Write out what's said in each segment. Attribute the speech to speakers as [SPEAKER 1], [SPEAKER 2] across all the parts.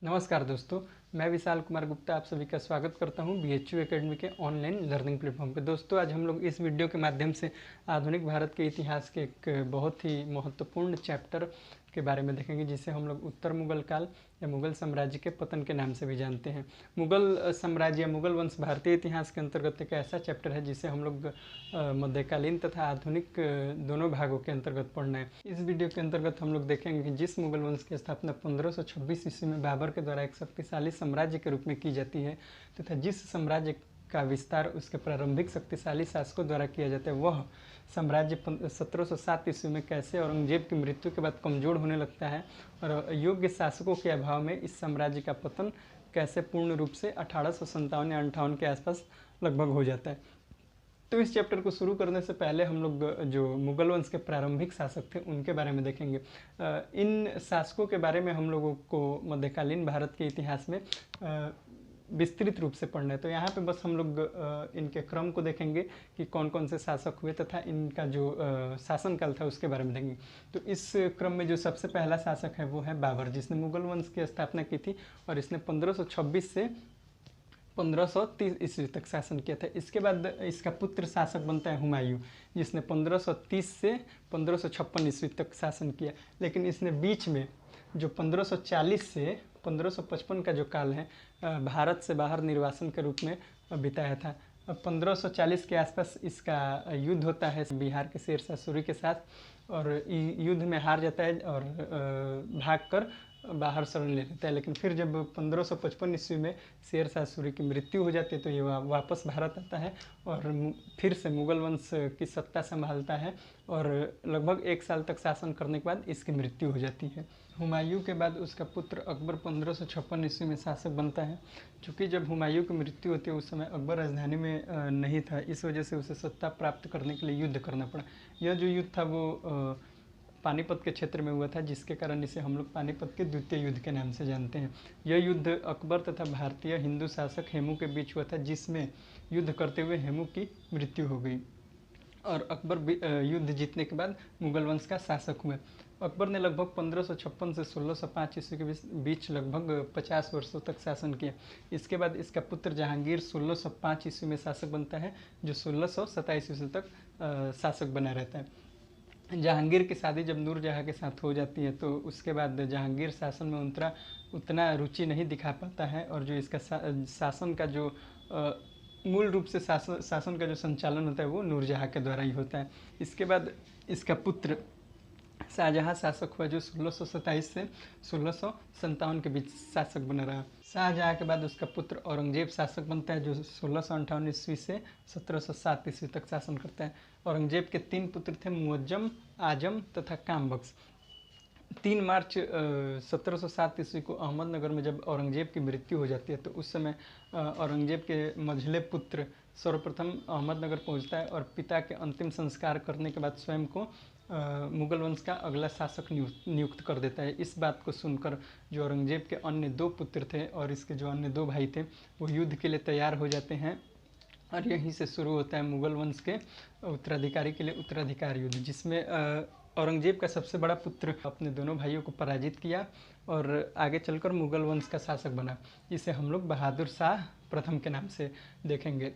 [SPEAKER 1] नमस्कार दोस्तों, मैं विशाल कुमार गुप्ता आप सभी का स्वागत करता हूं बीएचयू एकेडमी के ऑनलाइन लर्निंग प्लेटफॉर्म पे। दोस्तों, आज हम लोग इस वीडियो के माध्यम से आधुनिक भारत के इतिहास के एक बहुत ही महत्वपूर्ण चैप्टर के बारे में देखेंगे, जिसे हम लोग उत्तर मुगल काल या मुगल साम्राज्य के पतन के नाम से भी जानते हैं। मुगल साम्राज्य या मुगल वंश भारतीय इतिहास के अंतर्गत एक ऐसा चैप्टर है जिसे हम लोग मध्यकालीन तथा आधुनिक दोनों भागों के अंतर्गत पढ़ना है। इस वीडियो के अंतर्गत हम लोग देखेंगे कि जिस मुगल वंश की स्थापना 1526 ईस्वी में बाबर के द्वारा एक शक्तिशाली साम्राज्य के रूप में की जाती है तथा जिस साम्राज्य का विस्तार उसके प्रारंभिक शक्तिशाली शासकों द्वारा किया जाता है, वह साम्राज्य 1707 ईस्वी में कैसे औरंगजेब की मृत्यु के बाद कमजोर होने लगता है और योग्य शासकों के अभाव में इस साम्राज्य का पतन कैसे पूर्ण रूप से 1857 या 58 के आसपास लगभग हो जाता है। तो इस चैप्टर को शुरू करने से पहले हम लोग जो मुगल वंश के प्रारंभिक शासक थे उनके बारे में देखेंगे। इन शासकों के बारे में हम लोगों को मध्यकालीन भारत के इतिहास में विस्तृत रूप से पढ़ना है। तो यहाँ पे बस हम लोग इनके क्रम को देखेंगे कि कौन कौन से शासक हुए तथा इनका जो शासनकाल था उसके बारे में देखेंगे। तो इस क्रम में जो सबसे पहला शासक है वो है बाबर, जिसने मुगल वंश की स्थापना की थी और इसने 1526 से 1530 ईस्वी तक शासन किया था। इसके बाद इसका पुत्र शासक बनता है हुमायूं, जिसने 1530 से 1556 ईस्वी तक शासन किया। लेकिन इसने बीच में जो 1540 से 1555 का जो काल है भारत से बाहर निर्वासन के रूप में बिताया था। 1540 के आसपास इसका युद्ध होता है बिहार के शेरशाह सूरी के साथ और युद्ध में हार जाता है और भागकर बाहर शरण ले लेता है। लेकिन फिर जब 1555 ईस्वी में शेरशाह सूरी की मृत्यु हो जाती है तो ये वापस भारत आता है और फिर से मुगल वंश की सत्ता संभालता है और लगभग 1 साल तक शासन करने के बाद इसकी मृत्यु हो जाती है। हुमायूं के बाद उसका पुत्र अकबर 1556 ईस्वी में शासक बनता है। चूँकि जब हुमायूं की मृत्यु होती है उस समय अकबर राजधानी में नहीं था, इस वजह से उसे सत्ता प्राप्त करने के लिए युद्ध करना पड़ा। यह जो युद्ध था वो पानीपत के क्षेत्र में हुआ था, जिसके कारण इसे हम लोग पानीपत के द्वितीय युद्ध के नाम से जानते हैं। यह युद्ध अकबर तथा भारतीय हिंदू शासक हेमू के बीच हुआ था, जिसमें युद्ध करते हुए हेमू की मृत्यु हो गई और अकबर युद्ध जीतने के बाद मुगल वंश का शासक हुए। अकबर ने लगभग 1556 से 1605 ईस्वी के बीच लगभग 50 वर्षों तक शासन किया। इसके बाद इसका पुत्र जहांगीर 1605 ईस्वी में शासक बनता है, जो 1627 ईस्वी तक शासक बना रहता है। जहांगीर की शादी जब नूरजहाँ के साथ हो जाती है तो उसके बाद जहांगीर शासन में उतना रुचि नहीं दिखा पाता है और जो इसका शासन का जो मूल रूप से शासन का जो संचालन होता है वो नूरजहाँ के द्वारा ही होता है। इसके बाद इसका पुत्र शाहजहाँ शासक हुआ, जो 1627 से 1657 के बीच शासक बना रहा। शाहजहाँ के बाद उसका पुत्र औरंगजेब शासक बनता है, जो 1658 ईस्वी से 1707 ईस्वी तक शासन करता है। औरंगजेब के 3 पुत्र थे, मुअज्जम, आजम तथा कामबख्श। 3 मार्च 1707 ईस्वी को अहमदनगर में जब औरंगजेब की मृत्यु हो जाती है तो उस समय औरंगजेब के मझले पुत्र सर्वप्रथम अहमदनगर पहुंचता है और पिता के अंतिम संस्कार करने के बाद स्वयं को मुगल वंश का अगला शासक नियुक्त कर देता है। इस बात को सुनकर जो औरंगजेब के अन्य 2 पुत्र थे और इसके जो अन्य 2 भाई थे वो युद्ध के लिए तैयार हो जाते हैं और यहीं से शुरू होता है मुगल वंश के उत्तराधिकारी के लिए उत्तराधिकार युद्ध, जिसमें औरंगजेब का सबसे बड़ा पुत्र अपने दोनों भाइयों को पराजित किया और आगे चलकर मुगल वंश का शासक बना, जिसे हम लोग बहादुर शाह प्रथम के नाम से देखेंगे।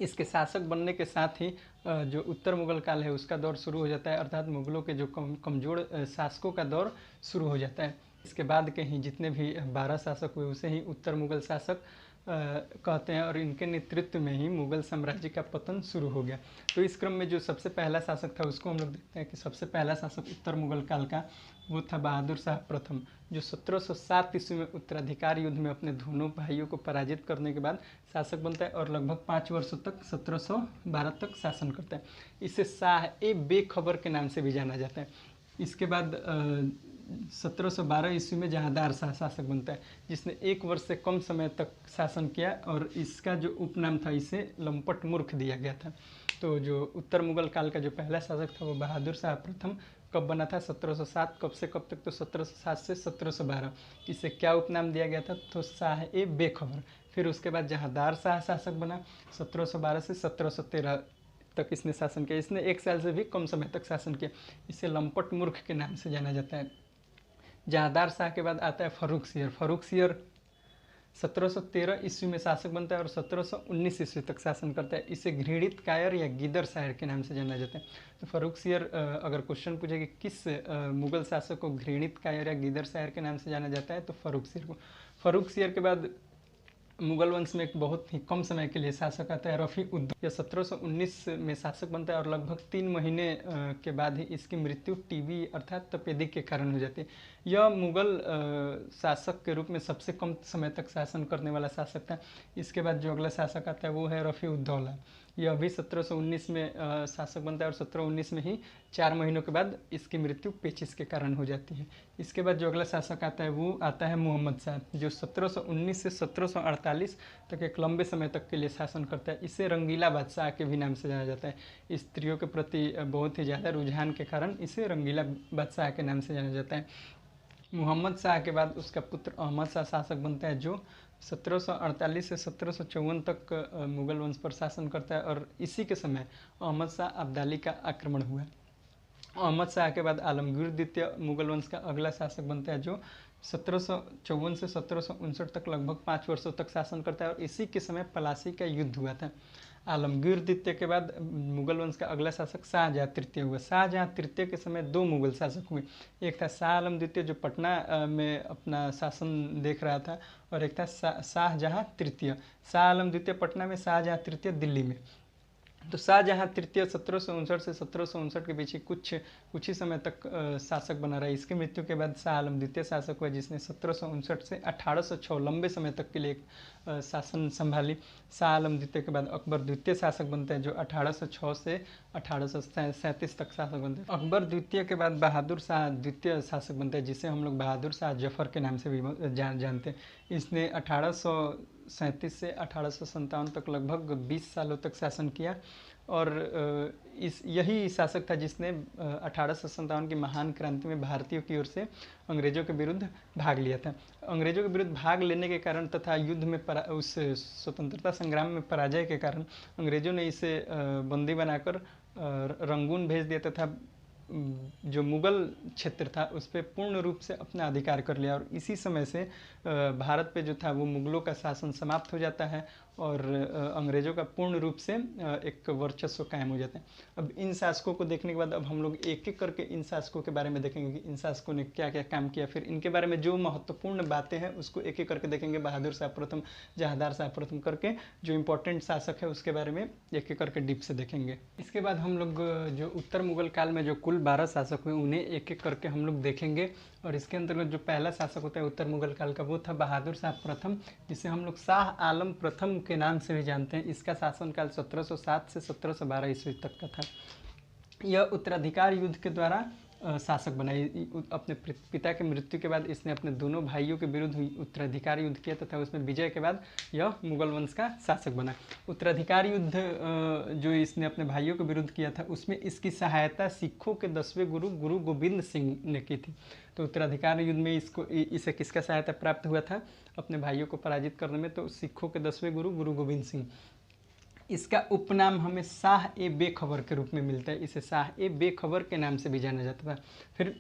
[SPEAKER 1] इसके शासक बनने के साथ ही जो उत्तर मुगल काल है उसका दौर शुरू हो जाता है, अर्थात मुगलों के जो कमज़ोर शासकों का दौर शुरू हो जाता है। इसके बाद के ही जितने भी 12 शासक हुए उसे ही उत्तर मुगल शासक कहते हैं और इनके नेतृत्व में ही मुगल साम्राज्य का पतन शुरू हो गया। तो इस क्रम में जो सबसे पहला शासक था उसको हम लोग देखते हैं कि सबसे पहला शासक उत्तर मुगल काल का वो था बहादुर शाह प्रथम, जो 1707 ईस्वी में उत्तराधिकार युद्ध में अपने दोनों भाइयों को पराजित करने के बाद शासक बनता है और लगभग 5 वर्षों तक 1712 तक शासन करता है। इसे शाह ए बेखबर के नाम से भी जाना जाता है। इसके बाद 1712 ईस्वी में जहांदार शाह शासक बनता है, जिसने 1 वर्ष से कम समय तक शासन किया और इसका जो उपनाम था इसे लंपट मूर्ख दिया गया था। तो जो उत्तर मुगल काल का जो पहला शासक था वो बहादुर शाह प्रथम कब बना था 1707, कब से कब तक तो 1707 से 1712। इसे क्या उपनाम दिया गया था तो शाह ए बेखबर। फिर उसके बाद जहांदार शाह शासक बना 1712 से 1713 तक इसने शासन किया। इसने 1 साल से भी कम समय तक शासन किया। इसे लंपट मूर्ख के नाम से जाना जाता है। जहांदार शाह के बाद आता है फर्रुख सियर। फर्रुख सियर 1713 ईस्वी में शासक बनता है और 1719 ईस्वी तक शासन करता है। इसे घृणित कायर या गीदर शायर के नाम से जाना जाता है। तो फर्रुख सियर, अगर क्वेश्चन पूछे कि किस मुगल शासक को घृणित कायर या गीदर शायर के नाम से जाना जाता है, तो फर्रुख सियर को। फर्रुख सियर के बाद मुगल वंश में एक बहुत ही कम समय के लिए शासक आता है रफ़ी उद। यह 1719 में शासक बनता है और लगभग 3 महीने के बाद ही इसकी मृत्यु टीबी अर्थात तपेदिक के कारण हो जाती है। यह मुगल शासक के रूप में सबसे कम समय तक शासन करने वाला शासक था। इसके बाद जो अगला शासक आता है वो है रफ़ी उद्दौला। यह भी 1719 में शासक बनता है और 1719 में ही 4 महीनों के बाद इसकी मृत्यु पेचिश के कारण हो जाती है। इसके बाद जो अगला शासक आता है वो आता है मोहम्मद शाह, जो 1719 से 1748 तक एक लंबे समय तक के लिए शासन करता है। इसे रंगीला बादशाह के भी नाम से जाना जाता है। स्त्रियों के प्रति बहुत ही ज़्यादा रुझान के कारण इसे रंगीला बादशाह के नाम से जाना जाता है। मोहम्मद शाह के बाद उसका पुत्र अहमद शाह शासक बनता है, जो 1748 से 1754 तक मुगल वंश पर शासन करता है और इसी के समय अहमद शाह अब्दाली का आक्रमण हुआ। अहमद शाह के बाद आलमगीर द्वितीय मुगल वंश का अगला शासक बनता है, जो 1754 से 1759 तक लगभग 5 वर्षों तक शासन करता है और इसी के समय पलासी का युद्ध हुआ था। आलमगीर द्वितीय के बाद मुगल वंश का अगला शासक शाहजहाँ तृतीय हुआ। शाहजहाँ तृतीय के समय 2 मुगल शासक हुए। एक था शाह आलम द्वितीय, जो पटना में अपना शासन देख रहा था, और एक था शाहजहाँ तृतीय। शाह आलम द्वितीय पटना में, शाहजहाँ तृतीय दिल्ली में। तो शाहजहाँ तृतीय 1759 से 1759 के बीच ही कुछ ही समय तक शासक बना रहा। इसकी मृत्यु के बाद शाह आलम द्वितीय शासक हुआ, जिसने 1759 से 1806 लंबे समय तक के लिए एक शासन संभाली। शाह आलम द्वितीय के बाद अकबर द्वितीय शासक बनता है, जो 1806 से 1837 तक शासक बनते हैं। अकबर द्वितीय के बाद बहादुर शाह द्वितीय शासक बनता है, जिसे हम लोग बहादुर शाह जफर के नाम से भी जानते हैं। इसने 1837 से 1857 तक लगभग 20 सालों तक शासन किया और यही शासक था जिसने 1857 की महान क्रांति में भारतीयों की ओर से अंग्रेजों के विरुद्ध भाग लिया था। अंग्रेजों के विरुद्ध भाग लेने के कारण तथा युद्ध में उस स्वतंत्रता संग्राम में पराजय के कारण अंग्रेजों ने इसे बंदी बनाकर रंगून भेज दिया तथा जो मुगल क्षेत्र था उस पर पूर्ण रूप से अपना अधिकार कर लिया और इसी समय से भारत पे जो था वो मुगलों का शासन समाप्त हो जाता है और अंग्रेज़ों का पूर्ण रूप से एक वर्चस्व कायम हो जाता है। अब इन शासकों को देखने के बाद अब हम लोग एक एक करके इन शासकों के बारे में देखेंगे कि इन शासकों ने क्या क्या काम किया, फिर इनके बारे में जो महत्वपूर्ण बातें हैं उसको एक एक करके देखेंगे। बहादुर शाह प्रथम, जहांदार शाह प्रथम करके जो इम्पोर्टेंट शासक है उसके बारे में एक एक करके डीप से देखेंगे। इसके बाद हम लोग जो उत्तर मुगल काल में जो कुल 12 शासक हुए उन्हें एक एक करके हम लोग देखेंगे और इसके अंतर्गत जो पहला शासक होता है उत्तर मुगल काल का वो था बहादुर शाह प्रथम, जिसे हम लोग शाह आलम प्रथम के नाम से भी जानते हैं। इसका शासनकाल 1707 से 1712 ईस्वी तक का था। यह उत्तराधिकार युद्ध के द्वारा शासक बना। अपने पिता की मृत्यु के बाद इसने अपने दोनों भाइयों के विरुद्ध उत्तराधिकार युद्ध किया तथा उसमें विजय के बाद यह मुगल वंश का शासक बना। उत्तराधिकार युद्ध जो इसने अपने भाइयों के विरुद्ध किया था उसमें इसकी सहायता सिखों के 10वें गुरु गोविंद सिंह ने की थी। तो उत्तराधिकार युद्ध में इसे किसका सहायता प्राप्त हुआ था अपने भाइयों को पराजित करने में? तो सिखों के 10वें गुरु गोविंद सिंह। इसका उपनाम हमें शाह ए बेखबर के रूप में मिलता है। इसे शाह ए बेखबर के नाम से भी जाना जाता था। फिर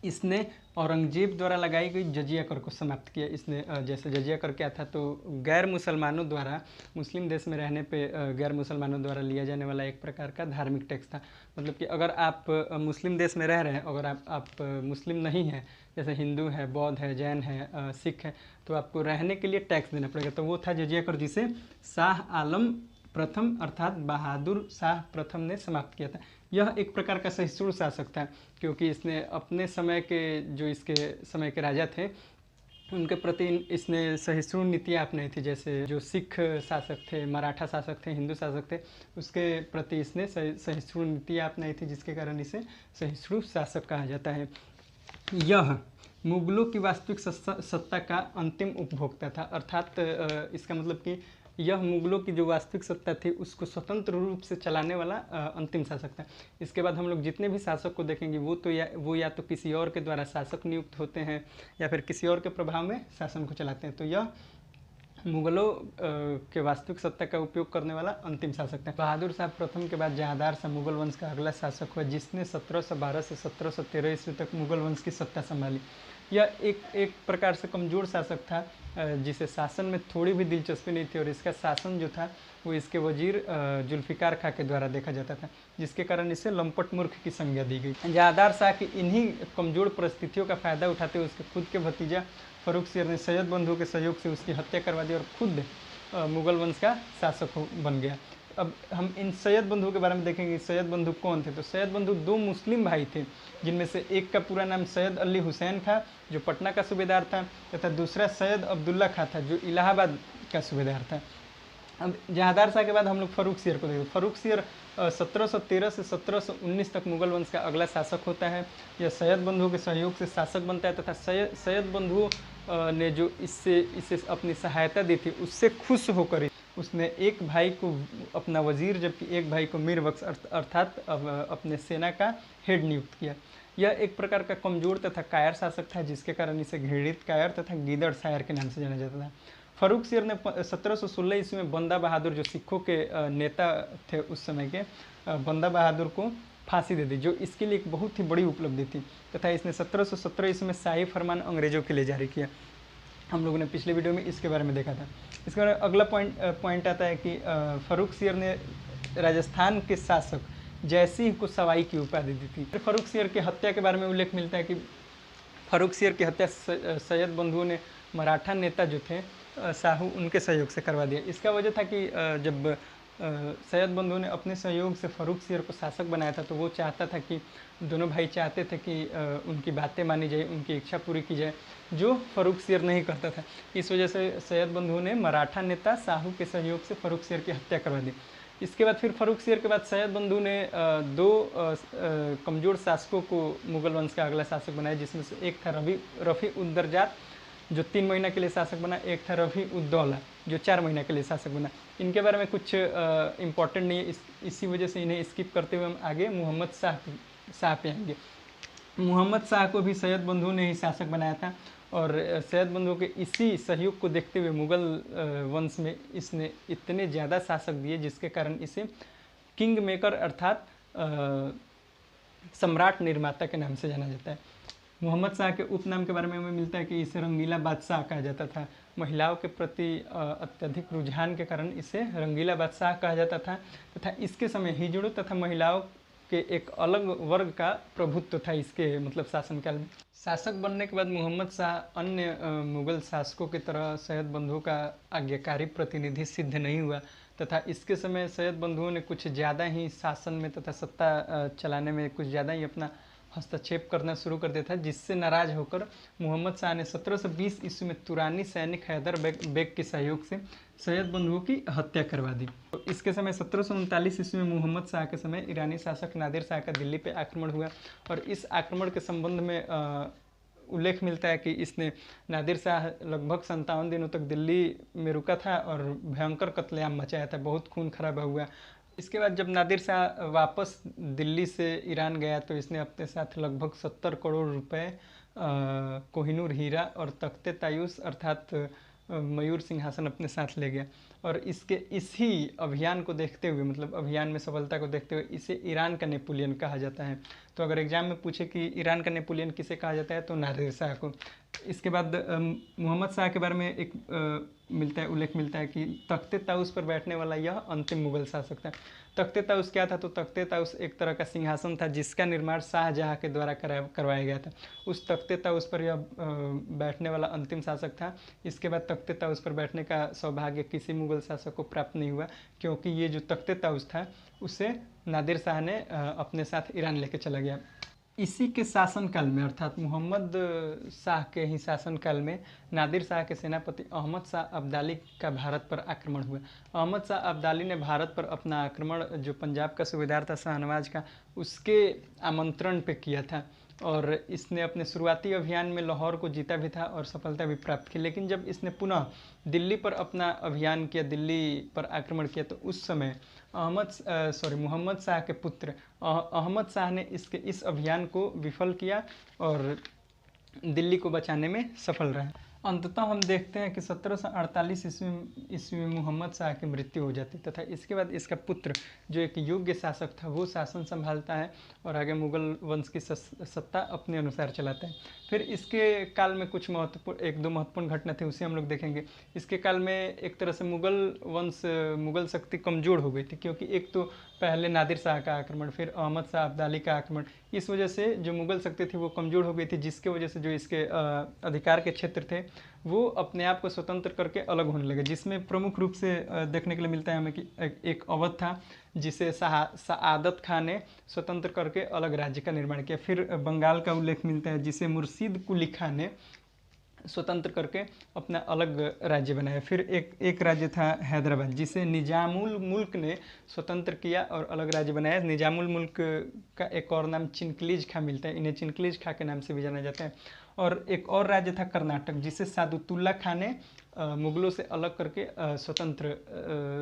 [SPEAKER 1] इसने औरंगजेब द्वारा लगाई गई जजिया कर को समाप्त किया। इसने जैसे जजिया कर क्या था, तो गैर मुसलमानों द्वारा मुस्लिम देश में रहने पे गैर मुसलमानों द्वारा लिया जाने वाला एक प्रकार का धार्मिक टैक्स था। मतलब कि अगर आप मुस्लिम देश में रह रहे हैं, अगर आप मुस्लिम नहीं हैं, जैसे हिंदू है, बौद्ध है, जैन है, सिख है, तो आपको रहने के लिए टैक्स देना पड़ेगा। तो वो था जजिया कर, जिसे शाह आलम प्रथम अर्थात बहादुर शाह प्रथम ने समाप्त किया था। यह एक प्रकार का सहिष्णु शासक था क्योंकि इसने अपने समय के जो इसके समय के राजा थे उनके प्रति इसने सहिष्णु नीतियाँ अपनाई थी। जैसे जो सिख शासक थे, मराठा शासक थे, हिंदू शासक थे, उसके प्रति इसने सहिष्णु नीतियाँ अपनाई थी, जिसके कारण इसे सहिष्णु शासक कहा जाता है। यह मुगलों की वास्तविक सत्ता का अंतिम उपभोक्ता था, अर्थात इसका मतलब कि यह मुगलों की जो वास्तविक सत्ता थी उसको स्वतंत्र रूप से चलाने वाला अंतिम शासक था। इसके बाद हम लोग जितने भी शासक को देखेंगे वो या तो किसी और के द्वारा शासक नियुक्त होते हैं या फिर किसी और के प्रभाव में शासन को चलाते हैं। तो यह मुगलों के वास्तविक सत्ता का उपयोग करने वाला अंतिम शासक था। बहादुर शाह प्रथम के बाद जहांदार शाह मुगल वंश का अगला शासक हुआ, जिसने 1712 से 1713 ईस्वी तक मुगल वंश की सत्ता संभाली। यह एक प्रकार से कमज़ोर शासक था जिसे शासन में थोड़ी भी दिलचस्पी नहीं थी, और इसका शासन जो था वो इसके वजीर जुल्फ़िकार खां के द्वारा देखा जाता था, जिसके कारण इसे लंपट मूर्ख की संज्ञा दी गई। जहादार शाह की इन्हीं कमज़ोर परिस्थितियों का फ़ायदा उठाते हुए उसके खुद के भतीजा फ़र्रुख सियर ने सैयद बंधु के सहयोग से उसकी हत्या करवा दी और खुद मुग़ल वंश का शासक बन गया। अब हम इन सैयद बंधु के बारे में देखेंगे। सैयद बंधु कौन थे? तो सैयद बंधु दो मुस्लिम भाई थे, जिनमें से एक का पूरा नाम सैयद अली हुसैन था जो पटना का सूबेदार था, तथा दूसरा सैयद अब्दुल्ला खां था जो इलाहाबाद का सूबेदार था। अब जहादार शाह के बाद हम लोग फ़र्रुख सियर को देखते हैं। फ़र्रुख सियर 1713 से 1719 तक मुग़ल वंश का अगला शासक होता है। यह सैयद बंधु के सहयोग से शासक बनता है, तथा सैयद बंधु ने जो इसे अपनी सहायता दी थी उससे खुश होकर उसने एक भाई को अपना वजीर जबकि एक भाई को मीर बख्श अर्थात अपने सेना का हेड नियुक्त किया। यह एक प्रकार का कमज़ोर तथा कायर शासक था, जिसके कारण इसे घृणित कायर तथा गीदड़ शायर के नाम से जाना जाता था। फ़र्रुख सियर ने 1716 ईस्वी में बंदा बहादुर जो सिखों के नेता थे उस समय के, बंदा बहादुर को फांसी दे दी, जो इसके लिए एक बहुत ही बड़ी उपलब्धि थी, तथा इसने 1717 ईस्वी में शाही फरमान अंग्रेज़ों के लिए जारी किया। हम लोगों ने पिछले वीडियो में इसके बारे में देखा था। इसके बारे में अगला पॉइंट आता है कि फ़र्रुख सियर ने राजस्थान के शासक जयसिंह को सवाई की उपाधि दी थी। फ़र्रुख सियर की हत्या के बारे में उल्लेख मिलता है कि फ़र्रुख सियर की हत्या सैयद बंधुओं ने मराठा नेता जो थे साहू उनके सहयोग से करवा दिया। इसका वजह था कि जब सैयद बंधु ने अपने सहयोग से फ़र्रुख सियर को शासक बनाया था तो वो चाहता था कि दोनों भाई चाहते थे कि उनकी बातें मानी जाए, उनकी इच्छा पूरी की जाए, जो फ़र्रुख सियर नहीं करता था। इस वजह से सैयद बंधु ने मराठा नेता साहू के सहयोग से फ़र्रुख सियर की हत्या करवा दी। इसके बाद फिर फ़र्रुख सियर के बाद सैयद बंधु ने दो कमज़ोर शासकों को मुग़ल वंश का अगला शासक बनाया, जिसमें से एक था रफ़ी उद दरजात जो 3 महीना के लिए शासक बना, एक था रफ़ी उद दौला जो 4 महीना के लिए शासक बना। इनके बारे में कुछ इम्पोर्टेंट नहीं है, इसी वजह से इन्हें स्किप करते हुए हम आगे मोहम्मद शाह पे आएंगे। मोहम्मद शाह को भी सैयद बंधु ने ही शासक बनाया था, और सैयद बंधु के इसी सहयोग को देखते हुए मुग़ल वंश में इसने इतने ज़्यादा शासक दिए जिसके कारण इसे किंग मेकर अर्थात सम्राट निर्माता के नाम से जाना जाता है। मोहम्मद शाह के उपनाम के बारे में हमें मिलता है कि इसे रंगीला बादशाह कहा जाता था। महिलाओं के प्रति अत्यधिक रुझान के कारण इसे रंगीला बादशाह कहा जाता था, तथा इसके समय हिजड़ों तथा महिलाओं के एक अलग वर्ग का प्रभुत्व था इसके मतलब शासनकाल में। शासक बनने के बाद मोहम्मद शाह अन्य मुग़ल शासकों की तरह सैयद बंधु का आज्ञाकारी प्रतिनिधि सिद्ध नहीं हुआ, तथा इसके समय सैयद बंधुओं ने कुछ ज़्यादा ही शासन में तथा सत्ता चलाने में कुछ ज़्यादा ही अपना हस्तक्षेप करना शुरू कर दिया था, जिससे नाराज़ होकर मोहम्मद शाह ने 1720 ईस्वी में तुरानी सैनिक हैदर बेग के सहयोग से सैयद बंधुओं की हत्या करवा दी। तो इसके समय 1739 ईस्वी में मोहम्मद शाह के समय ईरानी शासक नादिर शाह का दिल्ली पे आक्रमण हुआ, और इस आक्रमण के संबंध में उल्लेख मिलता है कि इसने नादिर शाह लगभग 57 दिनों तक दिल्ली में रुका था और भयंकर कत्लेआम मचाया था, बहुत खून खराबा हुआ। इसके बाद जब नादिर शाह वापस दिल्ली से ईरान गया तो इसने अपने साथ लगभग 70 करोड़ रुपए कोहिनूर हीरा और तख्ते तायूस अर्थात मयूर सिंहासन अपने साथ ले गया, और इसी अभियान को देखते हुए मतलब अभियान में सफलता को देखते हुए इसे ईरान का नेपोलियन कहा जाता है। तो अगर एग्जाम में पूछे कि ईरान का नेपोलियन किसे कहा जाता है तो नादिर शाह को। इसके बाद मोहम्मद शाह के बारे में एक उल्लेख मिलता है कि तख्ते ताउस पर बैठने वाला यह अंतिम मुग़ल शासक था। तख्ते ताउस क्या था? तो तख्ते ताउस एक तरह का सिंहासन था जिसका निर्माण शाहजहाँ के द्वारा करवाया गया था। उस तख्ते ताउस पर यह बैठने वाला अंतिम शासक था। इसके बाद तख्ते ताउस पर बैठने का सौभाग्य किसी मुग़ल शासक को प्राप्त नहीं हुआ, क्योंकि ये जो तख्ते ताउस था उसे नादिर शाह ने अपने साथ ईरान लेके चला गया। इसी के शासनकाल में अर्थात मोहम्मद शाह के ही शासनकाल में नादिर शाह के सेनापति अहमद शाह अब्दाली का भारत पर आक्रमण हुआ। अहमद शाह अब्दाली ने भारत पर अपना आक्रमण जो पंजाब का सूबेदार था शाहनवाज का, उसके आमंत्रण पे किया था, और इसने अपने शुरुआती अभियान में लाहौर को जीता भी था और सफलता भी प्राप्त की। लेकिन जब इसने पुनः दिल्ली पर अपना अभियान किया, दिल्ली पर आक्रमण किया, तो उस समय मोहम्मद शाह के पुत्र अहमद शाह ने इस अभियान को विफल किया और दिल्ली को बचाने में सफल रहा। अंततः हम देखते हैं कि 1748 ईस्वी में मोहम्मद शाह की मृत्यु हो जाती तथा इसके बाद इसका पुत्र जो एक योग्य शासक था वो शासन संभालता है और आगे मुगल वंश की सत्ता अपने अनुसार चलाता है। फिर इसके काल में कुछ एक दो महत्वपूर्ण घटना थी, उसे हम लोग देखेंगे। इसके काल में एक तरह से मुगल शक्ति कमज़ोर हो गई थी, क्योंकि एक तो पहले नादिर शाह का आक्रमण, फिर अहमद शाह अब्दाली का आक्रमण, इस वजह से जो मुगल शक्ति थी वो कमज़ोर हो गई थी, जिसके वजह से जो इसके अधिकार के क्षेत्र थे वो अपने आप को स्वतंत्र करके अलग होने लगे। जिसमें प्रमुख रूप से देखने के लिए मिलता है हमें कि एक अवध था जिसे सआदत खान ने स्वतंत्र करके अलग राज्य का निर्माण किया। फिर बंगाल का उल्लेख मिलता है जिसे मुर्शीद कुली खान ने स्वतंत्र करके अपना अलग राज्य बनाया। फिर एक राज्य था हैदराबाद जिसे निजामुल मुल्क ने स्वतंत्र किया और अलग राज्य बनाया। निजामुल मुल्क का एक और नाम चिनकलीज खा मिलता है, इन्हें चिनकलीज खा के नाम से भी जाना जाता है। और एक और राज्य था कर्नाटक जिसे सादुतुल्ला खान ने मुगलों से अलग करके स्वतंत्र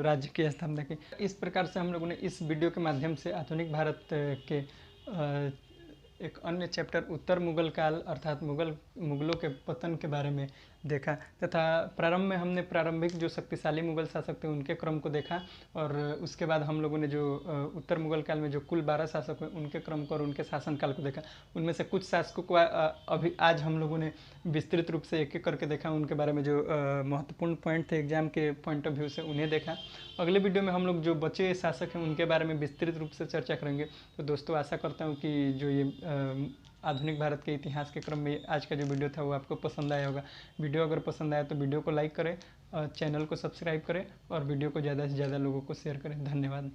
[SPEAKER 1] राज्य की स्थापना की। इस प्रकार से हम लोगों ने इस वीडियो के माध्यम से आधुनिक भारत के एक अन्य चैप्टर उत्तर मुगल काल अर्थात मुगलों के पतन के बारे में देखा तथा प्रारंभ में हमने प्रारंभिक जो शक्तिशाली मुगल शासक थे उनके क्रम को देखा और उसके बाद हम लोगों ने जो उत्तर मुगल काल में जो कुल 12 शासक हुए उनके क्रम को और उनके शासनकाल को देखा। उनमें से कुछ शासकों को अभी आज हम लोगों ने विस्तृत रूप से एक एक करके देखा, उनके बारे में जो महत्वपूर्ण पॉइंट थे एग्जाम के पॉइंट ऑफ व्यू से उन्हें देखा। अगले वीडियो में हम लोग जो बचे शासक हैं उनके बारे में विस्तृत रूप से चर्चा करेंगे। तो दोस्तों आशा करता हूँ कि जो ये आधुनिक भारत के इतिहास के क्रम में आज का जो वीडियो था वो आपको पसंद आया होगा। वीडियो अगर पसंद आया तो वीडियो को लाइक करें, चैनल को सब्सक्राइब करें और वीडियो को ज़्यादा से ज़्यादा लोगों को शेयर करें। धन्यवाद।